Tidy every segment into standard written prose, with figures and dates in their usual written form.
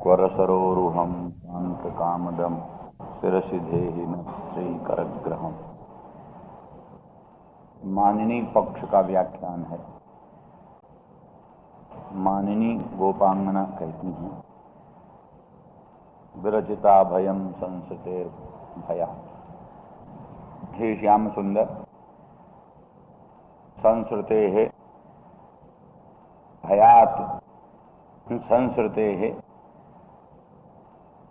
स्वरसरोरुहं शान्तकामदं शिरसि धेहि न श्रीकरग्रहम्। मानिनी पक्ष का व्याख्यान है। मानिनी गोपांगना कहती हैं, विरचिता भयम संसतेर भया। हे श्याम सुंदर, संसृते है भयात संसृते है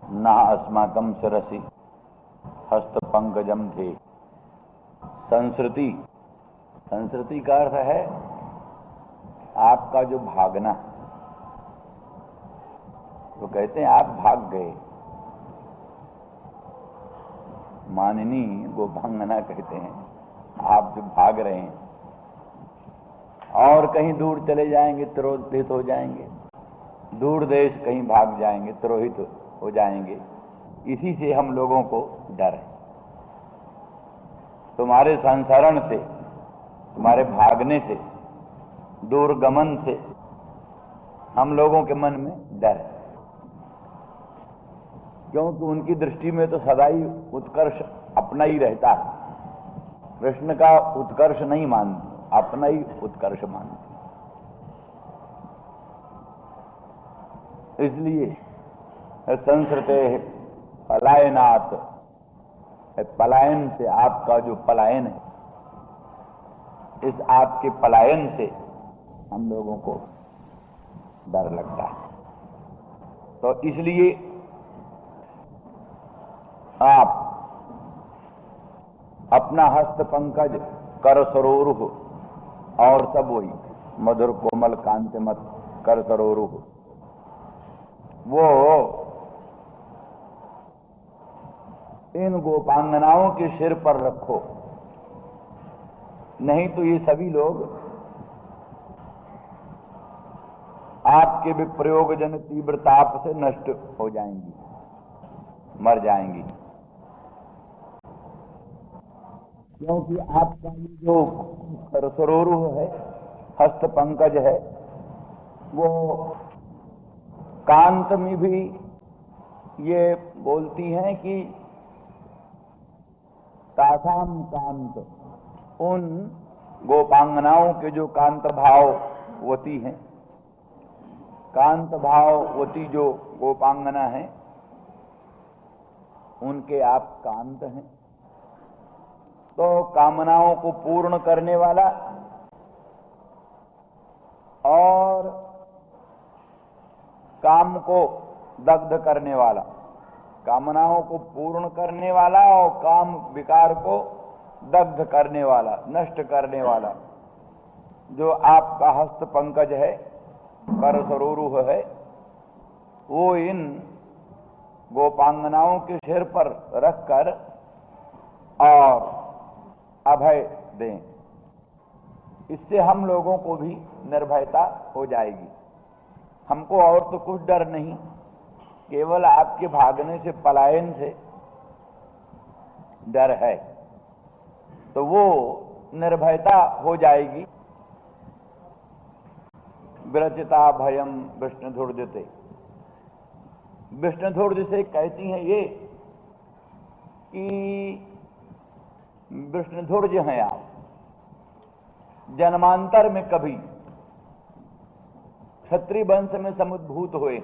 न अस्माकं शिरसि हस्त पंकजम थे। संसृति, संसृति का अर्थ है आपका जो भागना। तो कहते हैं आप भाग गए। मानिनी गोपांगना कहते हैं आप जो भाग रहे हैं और कहीं दूर चले जाएंगे तिरोहित हो जाएंगे, दूर देश कहीं भाग जाएंगे तिरोहित हो जाएंगे। इसी से हम लोगों को डर है। तुम्हारे संसरण से, तुम्हारे भागने से, दूरगमन से हम लोगों के मन में डर है, क्योंकि उनकी दृष्टि में तो सदा ही उत्कर्ष अपना ही रहता है। कृष्ण का उत्कर्ष नहीं मानते, अपना ही उत्कर्ष मानते। इसलिए संसृते पलायनात्, पलायन से, आपका जो पलायन है, इस आपके पलायन से हम लोगों को डर लगता है। तो इसलिए आप अपना हस्त पंकज कर सरोरुह, और सब वही मधुर कोमल कांतिमत कर सरोरुह, वो इन गोपांगनाओं के सिर पर रखो। नहीं तो ये सभी लोग आपके विप्रयोग जन तीव्र ताप से नष्ट हो जाएंगी, मर जाएंगी। क्योंकि आपका ये जो सरसरोरुह है, हस्त पंकज है, वो कांत में भी ये बोलती हैं कि तासाम कांत, उन गोपांगनाओं के जो कांत भाववती हैं, कांत भाववती जो गोपांगना है, उनके आप कांत हैं। तो कामनाओं को पूर्ण करने वाला और काम को दग्ध करने वाला, कामनाओं को पूर्ण करने वाला और काम विकार को दग्ध करने वाला, नष्ट करने वाला जो आपका हस्त पंकज है, कर सरोरुह है, वो इन गोपांगनाओं के सिर पर रखकर और अभय दें। इससे हम लोगों को भी निर्भयता हो जाएगी। हमको और तो कुछ डर नहीं, केवल आपके भागने से, पलायन से डर है। तो वो निर्भयता हो जाएगी। विरचिता भयम विष्णुधुर्जते। विष्णुधुर्ज से कहती हैं ये कि विष्णुधुर्ज हैं आप। जन्मांतर में कभी क्षत्रिय वंश में समुद्भूत हुए।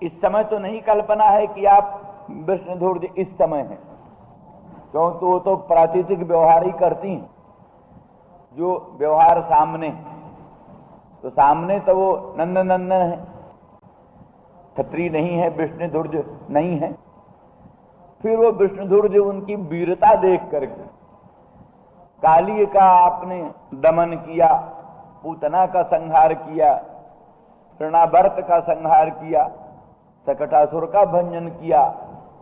इस समय तो नहीं कल्पना है कि आप विष्णुधुर्ज इस समय हैं, क्योंकि वो तो प्राकृतिक व्यवहार ही करती हैं। जो व्यवहार सामने, तो सामने तो वो नंदनंदन है, क्षत्रिय नहीं है, विष्णुधुर्ज नहीं है। फिर वो विष्णुधुर्ज उनकी वीरता देख करके, काली का आपने दमन किया, पूतना का संहार किया, तृणावर्त का संहार किया, सकटासुर का भंजन किया,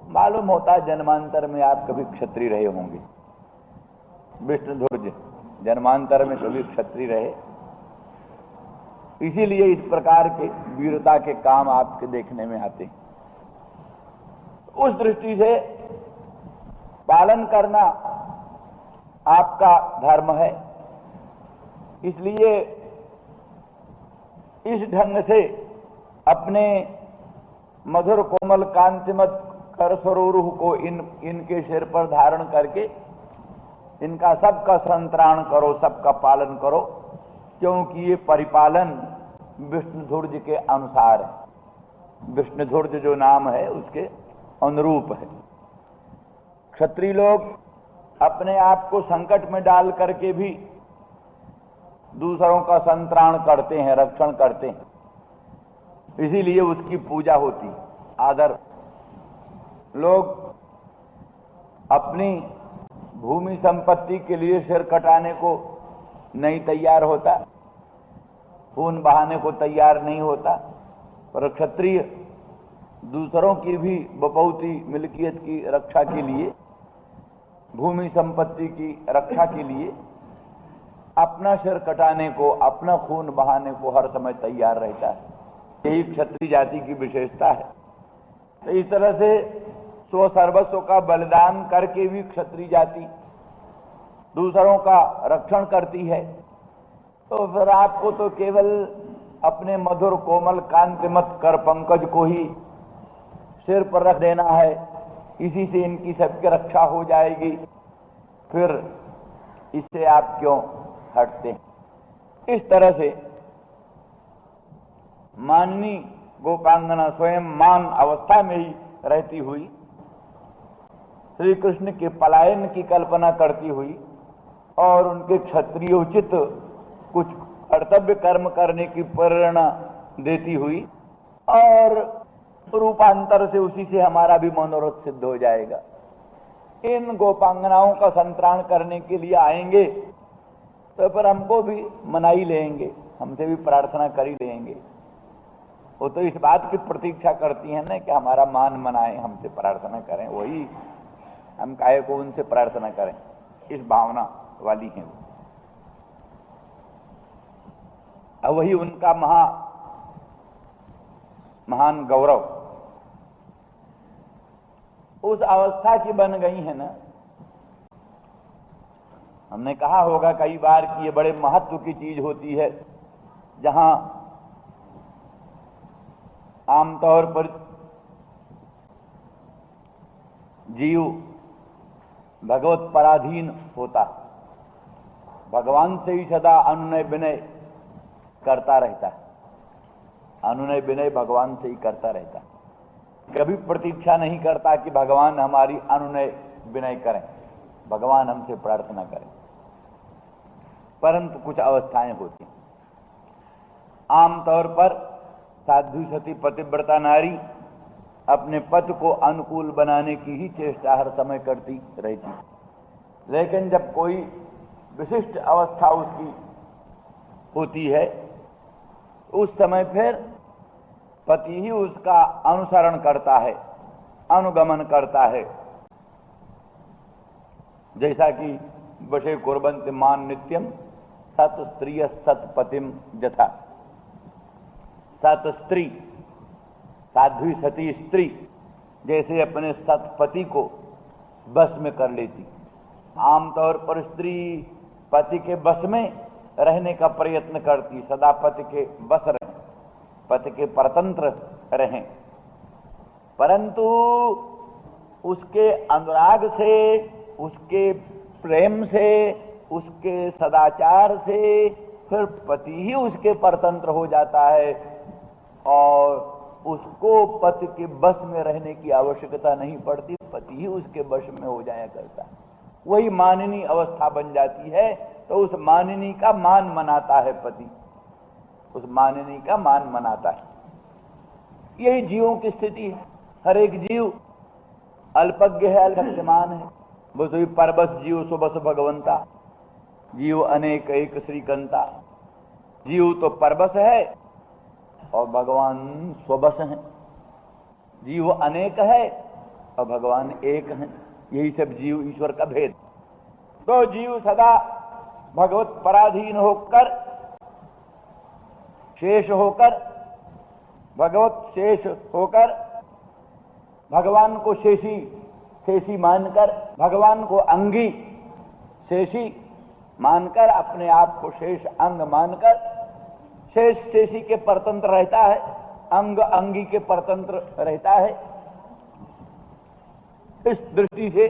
मालूम होता जन्मांतर में आप कभी क्षत्रिय रहे होंगे। विष्णुधुर्ज जन्मांतर में कभी क्षत्रिय रहे, इसीलिए इस प्रकार के वीरता के काम आपके देखने में आते हैं। उस दृष्टि से पालन करना आपका धर्म है। इसलिए इस ढंग से अपने मधुर कोमल कांतिमत कर सरोरुह को इनके सिर पर धारण करके इनका सबका संतराण करो, सबका पालन करो, क्योंकि ये परिपालन विष्णुधुर्ज के अनुसार है। विष्णुधुर्ज जो नाम है उसके अनुरूप है। क्षत्रिय लोग अपने आप को संकट में डाल करके भी दूसरों का संतराण करते हैं, रक्षण करते हैं, इसीलिए उसकी पूजा होती, आदर। लोग अपनी भूमि संपत्ति के लिए सिर कटाने को नहीं तैयार होता, खून बहाने को तैयार नहीं होता, पर क्षत्रिय दूसरों की भी बपौती मिल्कियत की रक्षा के लिए, भूमि संपत्ति की रक्षा के लिए अपना सिर कटाने को, अपना खून बहाने को हर समय तैयार रहता है। यही क्षत्रिय जाति की विशेषता है। तो इस तरह से स्व सर्वस्व का बलिदान करके भी क्षत्रिय जाति दूसरों का रक्षण करती है। तो फिर आपको तो केवल अपने मधुर कोमल कांतिमत कर पंकज को ही सिर पर रख देना है, इसी से इनकी सबकी रक्षा हो जाएगी, फिर इससे आप क्यों हटते हैं। इस तरह से माननी गोपांगना स्वयं मान अवस्था में ही रहती हुई श्री कृष्ण के पलायन की कल्पना करती हुई और उनके क्षत्रियोचित कुछ कर्तव्य कर्म करने की प्रेरणा देती हुई, और रूपांतर से उसी से हमारा भी मनोरथ सिद्ध हो जाएगा। इन गोपांगनाओं का संतराण करने के लिए आएंगे तो फिर हमको भी मना ही लेंगे, हमसे भी प्रार्थना कर ही लेंगे। वो तो इस बात की प्रतीक्षा करती हैं ना कि हमारा मान मनाएं, हमसे प्रार्थना करें, वही हम काहे को उनसे प्रार्थना करें, इस भावना वाली हैं वो। अब वही उनका महान गौरव उस अवस्था की बन गई है ना। हमने कहा होगा कई बार कि ये बड़े महत्व की चीज होती है, जहां आमतौर पर जीव भगवत पराधीन होता, भगवान से ही सदा अनुनय विनय करता रहता है, अनुनय विनय भगवान से ही करता रहता, कभी प्रतीक्षा नहीं करता कि भगवान हमारी अनुनय विनय करें, भगवान हमसे प्रार्थना करें। परंतु कुछ अवस्थाएं होती, आमतौर पर साध्वी सती पतिव्रता नारी अपने पति को अनुकूल बनाने की ही चेष्टा हर समय करती रहती, लेकिन जब कोई विशिष्ट अवस्था उसकी होती है उस समय फिर पति ही उसका अनुसरण करता है, अनुगमन करता है। जैसा कि वशे कुर्वन्ति मान नित्यम सत स्त्रिय सत पतिम जथा। सत स्त्री, साध्वी सती स्त्री जैसे अपने सतपति को बस में कर लेती, आमतौर पर स्त्री पति के बस में रहने का प्रयत्न करती, सदा पति के बस रहे, पति के परतंत्र रहें, परंतु उसके अनुराग से, उसके प्रेम से, उसके सदाचार से फिर पति ही उसके परतंत्र हो जाता है और उसको पति के बस में रहने की आवश्यकता नहीं पड़ती, पति ही उसके वश में हो जाया करता है। वही माननी अवस्था बन जाती है, तो उस माननी का मान मनाता है पति, उस माननी का मान मनाता है। यही जीवों की स्थिति है। हर एक जीव अल्पज्ञ है, अल्पज्ञमान है। बसुई परबस जीव सुबस भगवंता, जीव अनेक एक श्रीकंता। जीव तो परबस है और भगवान स्वबस हैं। जीव अनेक है और भगवान एक हैं। यही सब जीव ईश्वर का भेद। तो जीव सदा भगवत पराधीन होकर, शेष होकर, भगवत शेष होकर, भगवान को शेषी मानकर, भगवान को अंगी शेषी मानकर, अपने आप को शेष अंग मानकर शेष शेषी के परतंत्र रहता है, अंग अंगी के परतंत्र रहता है। इस दृष्टि से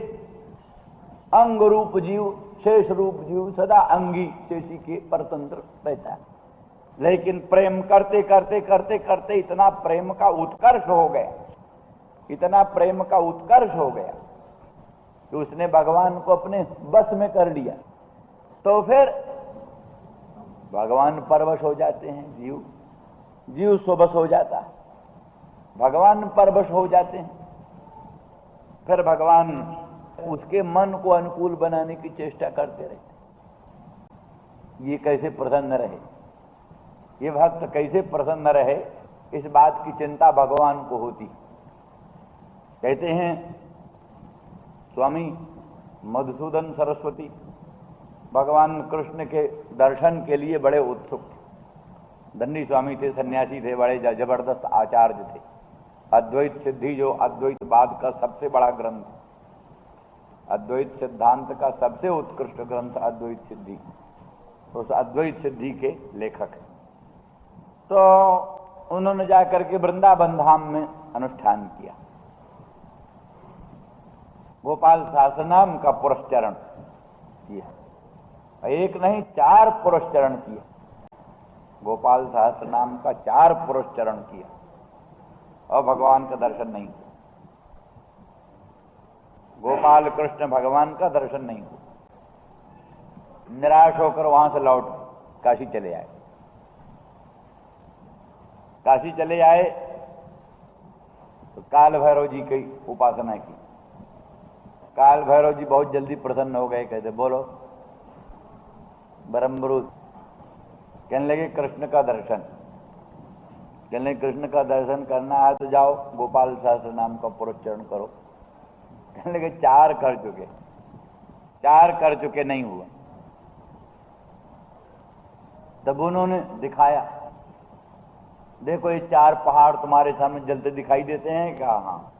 अंग रूप जीव, शेष रूप जीव सदा अंगी शेषी के परतंत्र रहता है। लेकिन प्रेम करते करते करते करते इतना प्रेम का उत्कर्ष हो गया, इतना प्रेम का उत्कर्ष हो गया कि उसने भगवान को अपने बस में कर लिया। तो फिर भगवान परवश हो जाते हैं, जीव स्वबस हो जाता है, भगवान परवश हो जाते हैं। फिर भगवान उसके मन को अनुकूल बनाने की चेष्टा करते रहते। ये कैसे प्रसन्न रहे, ये भक्त कैसे प्रसन्न रहे, इस बात की चिंता भगवान को होती। कहते हैं स्वामी मधुसूदन सरस्वती भगवान कृष्ण के दर्शन के लिए बड़े उत्सुक थे। दंडी स्वामी थे, सन्यासी थे, बड़े जबरदस्त आचार्य थे। अद्वैत सिद्धि जो अद्वैतवाद का सबसे बड़ा ग्रंथ, अद्वैत सिद्धांत का सबसे उत्कृष्ट ग्रंथ अद्वैत सिद्धि, तो उस अद्वैत सिद्धि के लेखक हैं। तो उन्होंने जाकर के वृंदावन धाम में अनुष्ठान किया। गोपाल सहस्रनाम का पुरस्चरण किया, एक नहीं 4 पुरस्चरण किया। गोपाल सहस्रनाम का 4 पुरस्चरण किया और भगवान का दर्शन नहीं हुआ। गोपाल कृष्ण भगवान का दर्शन नहीं हुआ। निराश होकर वहां से लौट काशी चले आए। काशी चले आए तो काल भैरव जी की उपासना की। काल भैरव जी बहुत जल्दी प्रसन्न हो गए। कहते बोलो ब्रह्मरूप। कहने लगे कृष्ण का दर्शन। कहने लगे कृष्ण का दर्शन करना है तो जाओ गोपाल सहस्र नाम का पुरस्चरण करो। कहने लगे 4 कर चुके, 4 कर चुके, नहीं हुआ। तब उन्होंने दिखाया, देखो ये 4 पहाड़ तुम्हारे सामने जलते दिखाई देते हैं। क्या? हाँ।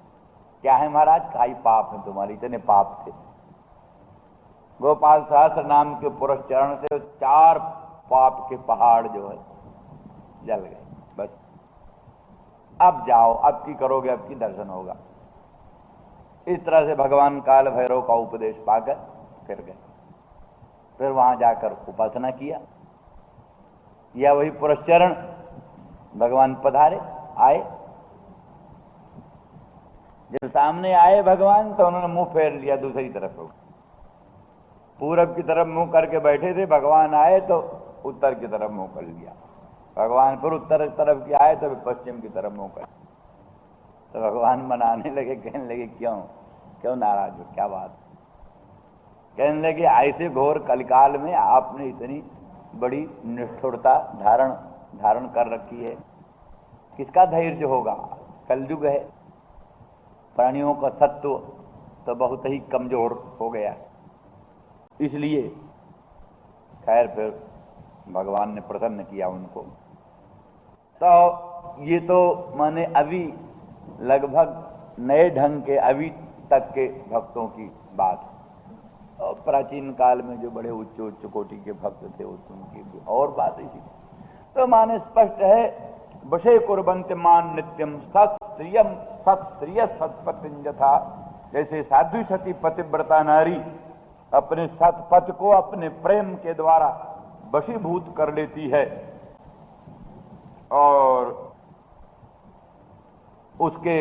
क्या है महाराज? खाई पाप है तुम्हारे, इतने पाप थे। गोपाल सहस्र नाम के पुरस्चरण से 4 पाप के पहाड़ जो है जल गए। बस अब जाओ, अब की करोगे, अब की दर्शन होगा। इस तरह से भगवान काल भैरव का उपदेश पाकर फिर गए। फिर वहां जाकर उपासना किया, या वही पुरस्चरण। भगवान पधारे, आए। जब सामने आए भगवान तो उन्होंने मुंह फेर लिया दूसरी तरफ। पूरब की तरफ मुंह करके बैठे थे, भगवान आए तो उत्तर की तरफ मुंह कर लिया। भगवान फिर उत्तर की तरफ की आए तो पश्चिम की तरफ मुंह कर। तो भगवान मनाने लगे, कहने लगे क्यों नाराज हो, क्या बात? कहने लगे ऐसे घोर कलिकाल में आपने इतनी बड़ी निष्ठुरता धारण कर रखी है, किसका धैर्य होगा? कलयुग है, प्राणियों का सत्व तो बहुत ही कमजोर हो गया। इसलिए खैर फिर भगवान ने प्रसन्न किया उनको। तो ये तो माने अभी लगभग नए ढंग के अभी तक के भक्तों की बात। और प्राचीन काल में जो बड़े उच्च कोटि के भक्त थे उनकी भी और बात इसी। तो माने स्पष्ट है, वशे कुर्वन्त मान नित्यम सत्स्त्रियम सत्स्त्रिय सत्पतिंजथा। जैसे साध्वी सती पतिव्रता नारी अपने सतपथ को अपने प्रेम के द्वारा वशीभूत कर लेती है और उसके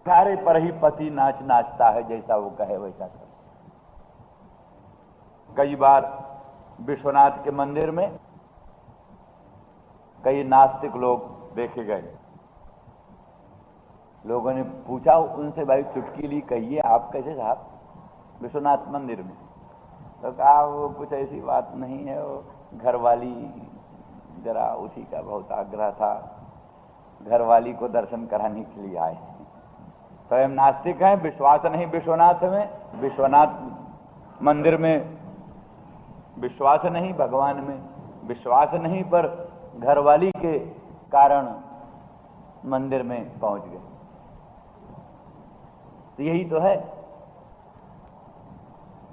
कार्य पर ही पति नाचता है, जैसा वो कहे वैसा कर। कई बार विश्वनाथ के मंदिर में कई नास्तिक लोग देखे गए। लोगों ने पूछा उनसे, भाई चुटकी कहिए आप कैसे साहब विश्वनाथ मंदिर में? तो कहा वो कुछ ऐसी बात नहीं है, वो घरवाली जरा उसी का बहुत आग्रह था, घरवाली को दर्शन कराने के लिए आए। तो हम नास्तिक हैं, विश्वास नहीं विश्वनाथ में, विश्वनाथ मंदिर में विश्वास नहीं, भगवान में विश्वास नहीं, पर घरवाली के कारण मंदिर में पहुंच गए। तो यही तो है।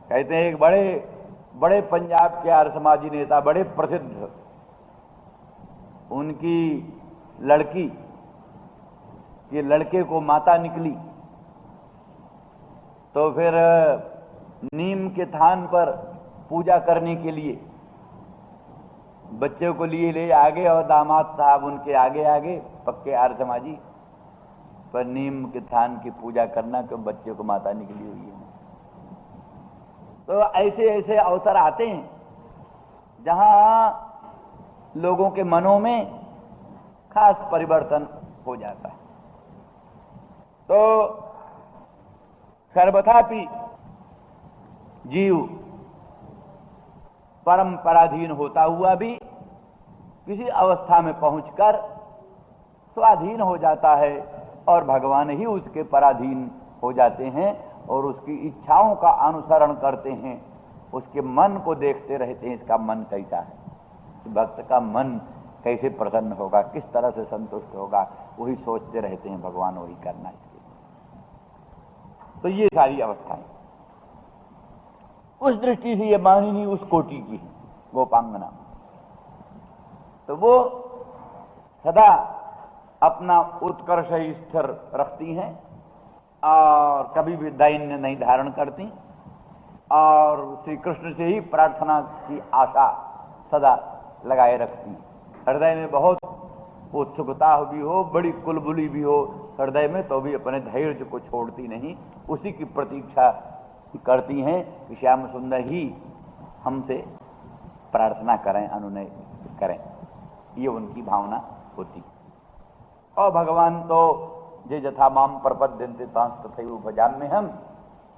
कहते हैं एक बड़े पंजाब के आर्य समाजी नेता, बड़े प्रसिद्ध, उनकी लड़की कि लड़के को माता निकली, तो फिर नीम के थान पर पूजा करने के लिए बच्चे को लिए ले आगे और दामाद साहब उनके आगे आगे पक्के आर्य समाजी, पर नीम के थान की पूजा करना क्यों, बच्चे को माता निकली हुई है। तो ऐसे ऐसे अवसर आते हैं जहां लोगों के मनों में खास परिवर्तन हो जाता है। तो सर्वथापि जीव परम पराधीन होता हुआ भी किसी अवस्था में पहुंचकर स्वाधीन हो जाता है और भगवान ही उसके पराधीन हो जाते हैं और उसकी इच्छाओं का अनुसरण करते हैं, उसके मन को देखते रहते हैं, इसका मन कैसा है, भक्त का मन कैसे प्रसन्न होगा, किस तरह से संतुष्ट होगा, वही सोचते रहते हैं, भगवान वही करना इसके। तो ये सारी अवस्थाएं उस दृष्टि से ये मानिनी उस कोटि की है गोपांगना। तो वो सदा अपना उत्कर्ष स्थिर रखती हैं और कभी भी दैन्य नहीं धारण करती और श्री कृष्ण से ही प्रार्थना की आशा सदा लगाए रखती हैं। हृदय में बहुत उत्सुकता भी हो, बड़ी कुलबुली भी हो हृदय में, तो भी अपने धैर्य को छोड़ती नहीं, उसी की प्रतीक्षा करती हैं कि श्याम सुंदर ही हमसे प्रार्थना करें, अनुनय करें, ये उनकी भावना होती। और भगवान तो जे जथा माम प्रपद्यन्ते तथैव भजाम्यहम्,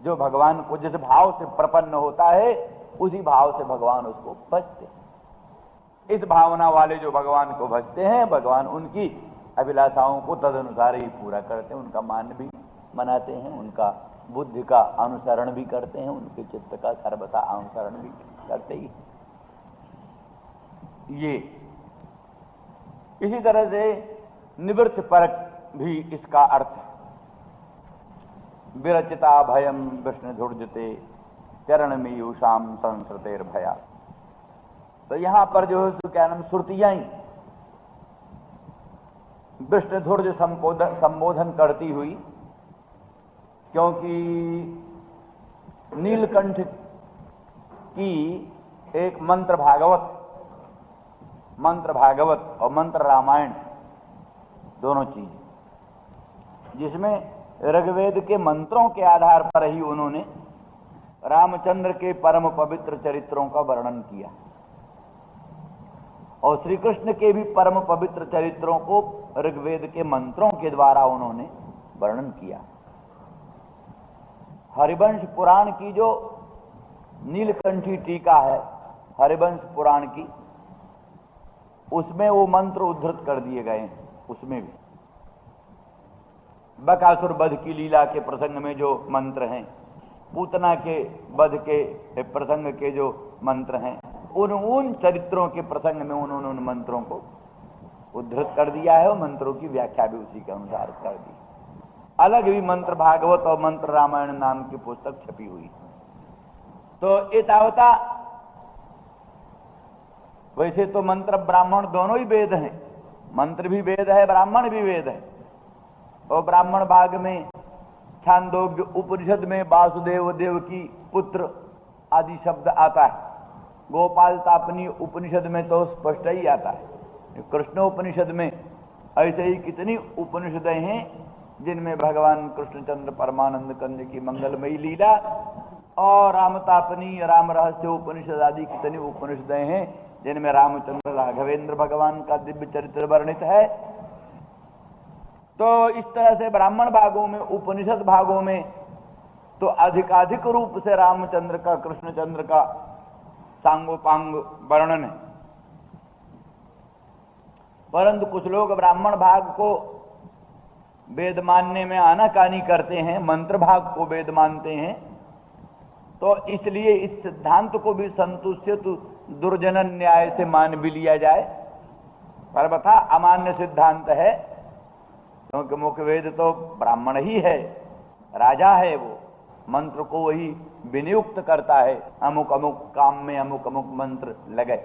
जो भगवान को जिस भाव से प्रपन्न होता है उसी भाव से भगवान उसको भजते। इस भावना वाले जो भगवान को भजते हैं, भगवान उनकी अभिलाषाओं को तदनुसार ही पूरा करते हैं, उनका मान भी मनाते हैं, उनका बुद्धि का अनुसरण भी करते हैं, उनके चित्त का सर्वथा अनुसरण भी करते ही। ये इसी तरह से निवृत्ति परक भी इसका अर्थ है। विरचिता भयम विष्णु धुर्जते चरण में यूषाम संस्कृतेर भया। तो यहां पर जो है तो क्या नाम श्रुतियां विष्णु धुर्ज संबोधन करती हुई, क्योंकि नीलकंठ की एक मंत्र भागवत और मंत्र रामायण दोनों चीज, जिसमें ऋग्वेद के मंत्रों के आधार पर ही उन्होंने रामचंद्र के परम पवित्र चरित्रों का वर्णन किया और श्री कृष्ण के भी परम पवित्र चरित्रों को ऋग्वेद के मंत्रों के द्वारा उन्होंने वर्णन किया। हरिवंश पुराण की जो नीलकंठी टीका है हरिवंश पुराण की, उसमें वो मंत्र उद्धृत कर दिए गए हैं। उसमें भी बकासुर वध की लीला के प्रसंग में जो मंत्र हैं, पूतना के वध के प्रसंग के जो मंत्र हैं, उन चरित्रों के प्रसंग में उन्होंने उन मंत्रों को उद्धृत कर दिया है और मंत्रों की व्याख्या भी उसी के अनुसार कर दी। अलग भी मंत्र भागवत और मंत्र रामायण नाम की पुस्तक छपी हुई। तो एतावता वैसे तो मंत्र ब्राह्मण दोनों ही वेद हैं, मंत्र भी वेद है, ब्राह्मण भी वेद है। और ब्राह्मण भाग में छांदोग्य उपनिषद में वासुदेव देव की पुत्र आदि शब्द आता है। गोपाल तापनी उपनिषद में तो स्पष्ट ही आता है। कृष्ण उपनिषद में ऐसे ही कितनी उपनिषदें हैं जिनमें भगवान कृष्णचंद्र परमानंद कंद की मंगलमयी लीला और रामतापनी राम रहस्य उपनिषद आदि कितनी उपनिषदें हैं जिनमें रामचंद्र राघवेंद्र भगवान का दिव्य चरित्र वर्णित है। तो इस तरह से ब्राह्मण भागों में, उपनिषद भागों में तो अधिकाधिक रूप से रामचंद्र का, कृष्णचंद्र का सांगोपांग वर्णन है। परंतु कुछ लोग ब्राह्मण भाग को वेद मानने में आनाकानी करते हैं, मंत्र भाग को वेद मानते हैं, तो इसलिए इस सिद्धांत को भी संतुष्ट दुर्जनन न्याय से मान भी लिया जाए। सर्वथा अमान्य सिद्धांत है, क्योंकि मुख्य वेद तो ब्राह्मण ही है, राजा है, वो मंत्र को वही विनियुक्त करता है, अमुक अमुक काम में अमुक अमुक मंत्र लगे।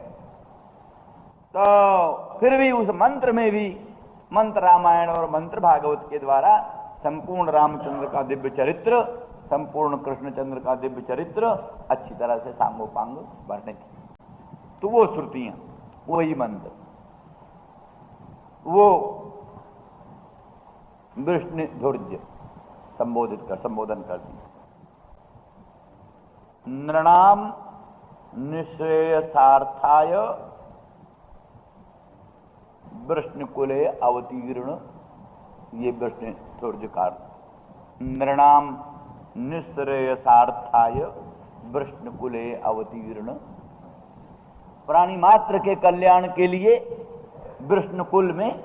तो फिर भी उस मंत्र में भी मंत्र रामायण और मंत्र भागवत के द्वारा संपूर्ण रामचंद्र का दिव्य चरित्र, संपूर्ण कृष्णचंद्र का दिव्य चरित्र अच्छी तरह से सांगोपांग वर्णित है। तो वो श्रुतियां, वही मंत्र, वो विष्णु धुर्य संबोधन करती। नृणाम निश्रेयसार्थाय वृष्णकुले अवतीर्ण, ये विष्णु धुर्य का नृणाम निश्रेयसार्थाय वृष्णकुले अवतीर्ण, प्राणी मात्र के कल्याण के लिए वृष्णकुल में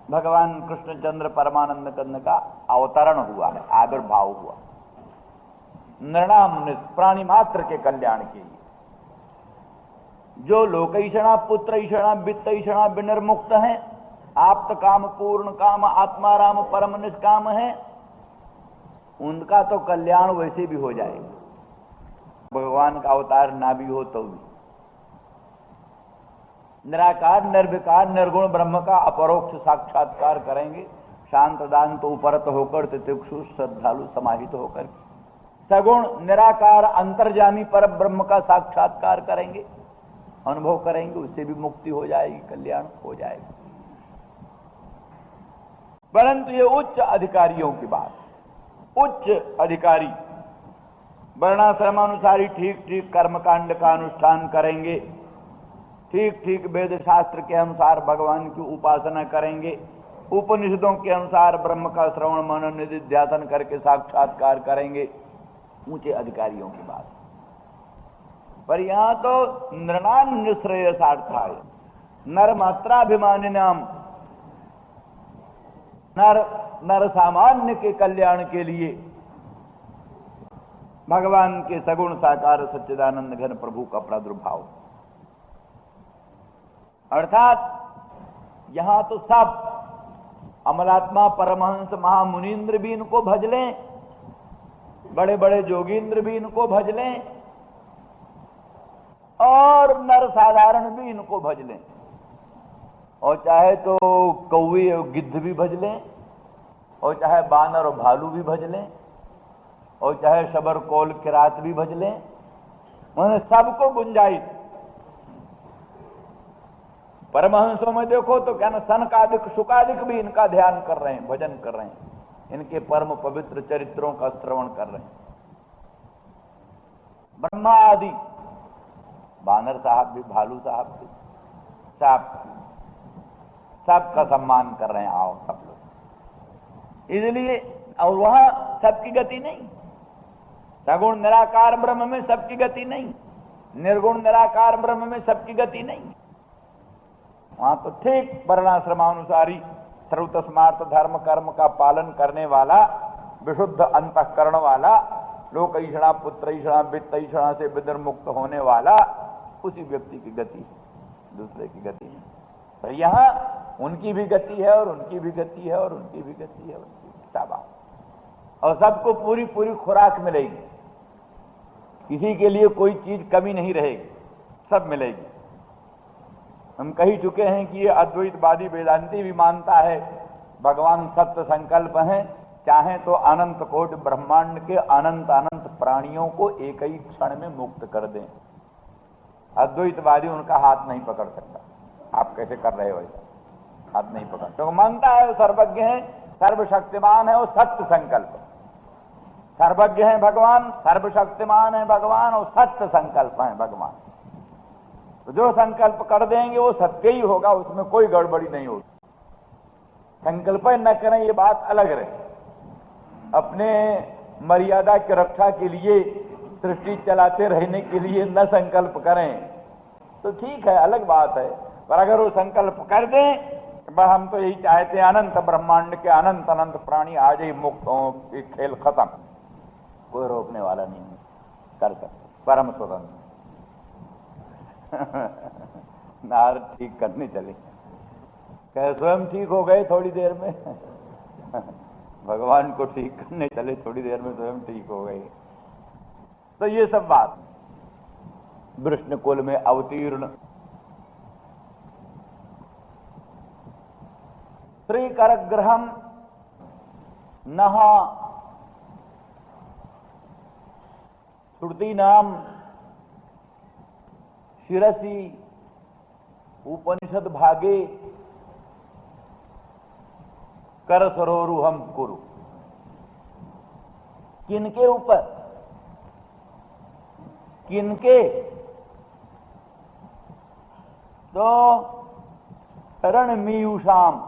भगवान कृष्णचंद्र परमानंद कंद का अवतरण हुआ है, आविर्भाव हुआ। नृणाम, प्राणी मात्र के कल्याण के लिए, जो लोकैषणा पुत्रैषणा वित्तैषणा विनिर्मुक्त हैं, आप्त काम पूर्ण काम आत्माराम परम निष्काम है, उनका तो कल्याण वैसे भी हो जाएगा, भगवान का अवतार ना भी हो तो भी। निराकार निर्विकार निर्गुण ब्रह्म का अपरोक्ष साक्षात्कार करेंगे, शांत दांत उपरत होकर, तितिक्षु श्रद्धालु समाहित होकर, सगुण निराकार अंतर्जामी पर ब्रह्म का साक्षात्कार करेंगे, अनुभव करेंगे, उससे भी मुक्ति हो जाएगी, कल्याण हो जाएगा। परंतु ये उच्च अधिकारियों की बात, उच्च अधिकारी वर्णाश्रमानुसारी ठीक ठीक कर्मकांड का अनुष्ठान करेंगे, ठीक ठीक वेद शास्त्र के अनुसार भगवान की उपासना करेंगे, उपनिषदों के अनुसार ब्रह्म का श्रवण मनन निधिध्यासन करके साक्षात्कार करेंगे, ऊंचे अधिकारियों की बात। पर यहां तो नृणाम निश्रेयसार्थाय, नर मात्राभिमानी नाम, नर सामान्य के कल्याण के लिए भगवान के सगुण साकार सच्चिदानंद घन प्रभु का प्रादुर्भाव। अर्थात यहां तो सब अमलात्मा परमहंस महामुनीन्द्र भी इनको भज लें, बड़े बड़े जोगींद्र भी इनको भज लें, और नर साधारण भी इनको भज लें, और चाहे तो कौवे और गिद्ध भी भज लें, और चाहे बानर और भालू भी भज लें, और चाहे शबर कोल किरात भी भज लें, उन्हें सबको गुंजाइश। परमहंसों में देखो तो क्या ना, सनकादिक शुकादिक भी इनका ध्यान कर रहे हैं, भजन कर रहे हैं, इनके परम पवित्र चरित्रों का श्रवण कर रहे हैं। ब्रह्मा आदि बानर साहब भी, भालू साहब भी, सबका सम्मान कर रहे हैं, आओ सब लोग। इसलिए और वहां सबकी गति नहीं, सगुण निराकार ब्रह्म में सबकी गति नहीं, निर्गुण निराकार ब्रह्म में सबकी गति नहीं। वहां तो ठीक वर्णाश्रमानुसारी सर्वतस्मार्थ धर्म कर्म का पालन करने वाला, विशुद्ध अंतःकरण वाला, लोकैषणा पुत्रैषणा वित्तैषणा से विनिर्मुक्त होने वाला, उसी व्यक्ति की गति, दूसरे की गति नहीं। तो यहां उनकी भी गति है और उनकी भी गति है और उनकी भी गति है, और सबको पूरी पूरी खुराक मिलेगी, किसी के लिए कोई चीज कमी नहीं रहेगी, सब मिलेगी। हम कही चुके हैं कि ये अद्वैतवादी वेदांती भी मानता है भगवान सत्य संकल्प है, चाहे तो अनंत कोटि ब्रह्मांड के अनंत अनंत प्राणियों को एक ही क्षण में मुक्त कर दें। अद्वैतवादी उनका हाथ नहीं पकड़ सकता, आप कैसे कर रहे हो ऐसा, हाथ नहीं पकड़, तो मानता है वो सर्वज्ञ है, सर्वशक्तिमान है, वो सत्य संकल्प, सर्वज्ञ है भगवान, सर्वशक्तिमान है भगवान, और सत्य संकल्प है भगवान। तो जो संकल्प कर देंगे वो सत्य ही होगा, उसमें कोई गड़बड़ी नहीं होगी। संकल्प न करें ये बात अलग रहे, अपने मर्यादा की रक्षा के लिए, सृष्टि चलाते रहने के लिए न संकल्प करें तो ठीक है, अलग बात है। पर अगर वो संकल्प कर दें, हम तो यही चाहते हैं अनंत ब्रह्मांड के अनंत अनंत प्राणी आज ही मुक्त हो, खेल खत्म, कोई रोकने वाला नहीं है, कर सकते, परम स्वतंत्र। नार ठीक करने चले, कहे स्वयं ठीक हो गए थोड़ी देर में भगवान को ठीक करने चले, थोड़ी देर में स्वयं ठीक हो गए। तो ये सब बात वृष्णकुल में अवतीर्ण, श्री करग्रहम नः श्रुति नाम शिरसी उपनिषद भागे कर सरोरुहम कुरु। किनके ऊपर? किनके? तो रणमीयुषाम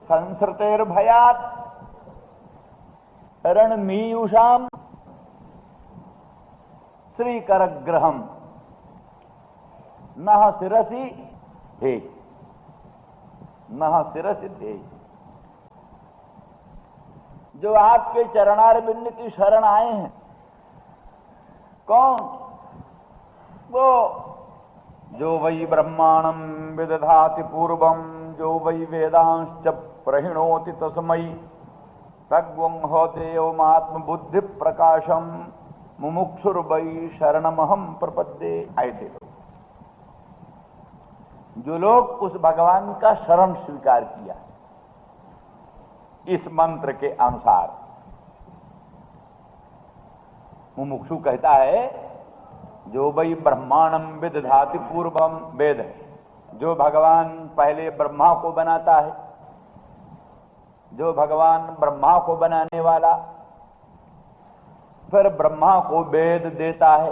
संसृतेर भयात रणमीयुषाम श्री करग्रहम नः शिरसि हे, नः शिरसि हे। जो आपके चरणारविंद की शरण आए हैं, कौन? वो जो वै ब्रह्माणं विदधाति पूर्वं, जो वै वेदांश्च प्रहिणोति तस्मै तद्वं देवमात्म बुद्धि प्रकाशम मुमुक्षुर्वै शरणमहं प्रपद्ये। ऐसे लोग, जो लोग उस भगवान का शरण स्वीकार किया इस मंत्र के अनुसार। मुमुक्षु कहता है जो वै ब्रह्मांडम विदधाति पूर्वम, वेद है, जो भगवान पहले ब्रह्मा को बनाता है, जो भगवान ब्रह्मा को बनाने वाला फिर ब्रह्मा को वेद देता है।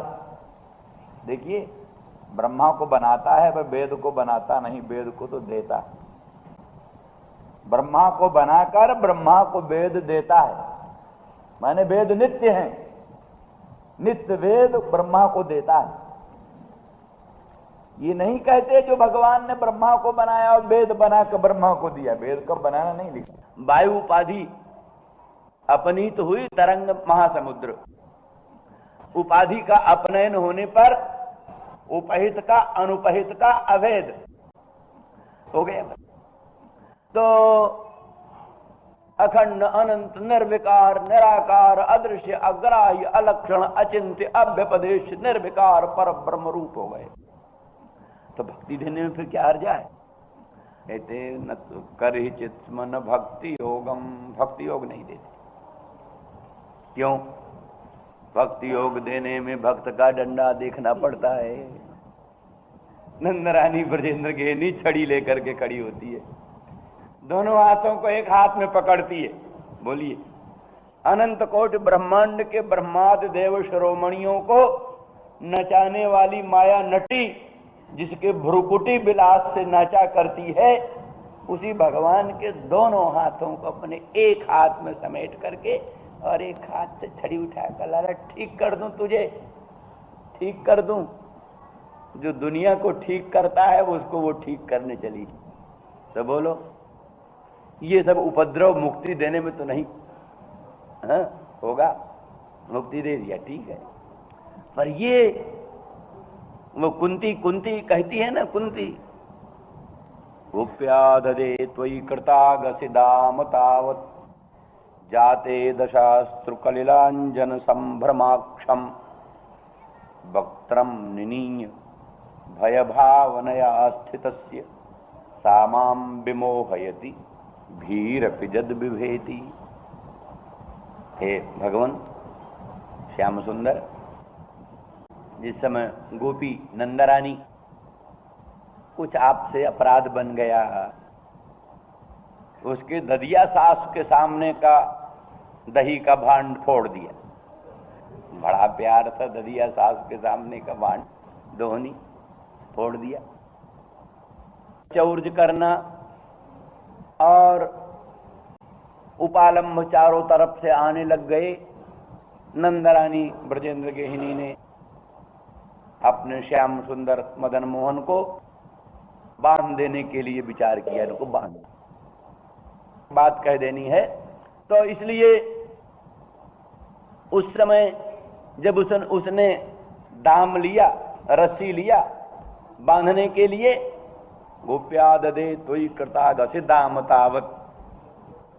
देखिए, ब्रह्मा को बनाता है, वह वेद को बनाता नहीं, वेद को तो देता है। ब्रह्मा को बनाकर ब्रह्मा को वेद देता है, माने वेद नित्य हैं, नित्य वेद ब्रह्मा को देता है। ये नहीं कहते जो भगवान ने ब्रह्मा को बनाया और वेद बनाकर ब्रह्मा को दिया, वेद का बनाना नहीं लिखा। वायु उपाधि अपनीत हुई तरंग महासमुद्र, उपाधि का अपनयन होने पर उपहित का अनुपहित का अभेद हो गया। तो अखंड अनंत निर्विकार निराकार अदृश्य अग्राह्य अलक्षण अचिंत्य अभ्यपदेश निर्विकार पर ब्रह्म रूप हो गए। तो भक्ति देने में फिर क्या हर्जा है? कहते न तो कर ही चित्मन भक्ति योगम, भक्ति योग नहीं देते। क्यों? भक्ति योग देने में भक्त का डंडा देखना पड़ता है। नंदरानी ब्रजेंद्र गेनी छड़ी लेकर के खड़ी होती है, दोनों हाथों को एक हाथ में पकड़ती है। बोलिए, अनंत कोटि ब्रह्मांड के ब्रह्मादि देव शिरोमणियों को नचाने वाली माया नटी, जिसके भ्रुकुटी विलास से नाचा करती है, उसी भगवान के दोनों हाथों को अपने एक हाथ में समेट करके और एक हाथ से छड़ी उठाकर लाला ठीक कर दूं, तुझे ठीक कर दूं। जो दुनिया को ठीक करता है उसको वो ठीक करने चली। तो बोलो, ये सब उपद्रव मुक्ति देने में तो नहीं होगा? मुक्ति दे दिया, ठीक है, पर ये वो कुंती कहती है ना, कुंती गोप्याददे त्वयि कृतागसिदाम तावत् जाते दशास्त्रु कलिलांजन संभ्रमाक्षम वक्त्रम निनीय भय भावनया स्थितस्य सामां विमोहयति भीरपि जद विभेति। हे भगवान श्याम सुंदर, जिस समय गोपी नंदरानी कुछ आपसे अपराध बन गया, उसके ददिया सास के सामने का दही का भांड फोड़ दिया। बड़ा प्यार था, ददिया सास के सामने का भांड दोहनी फोड़ दिया। चौर्ज करना और उपालंब चारों तरफ से आने लग गए। नंदरानी ब्रजेंद्र गेहिनी ने अपने श्याम सुंदर मदन मोहन को बांध देने के लिए विचार किया, इनको बांध बात कह देनी है। तो इसलिए उस समय जब उसने दाम लिया, रस्सी लिया बांधने के लिए, गोप्याददे त्वयि कृतागसि दाम तावत्,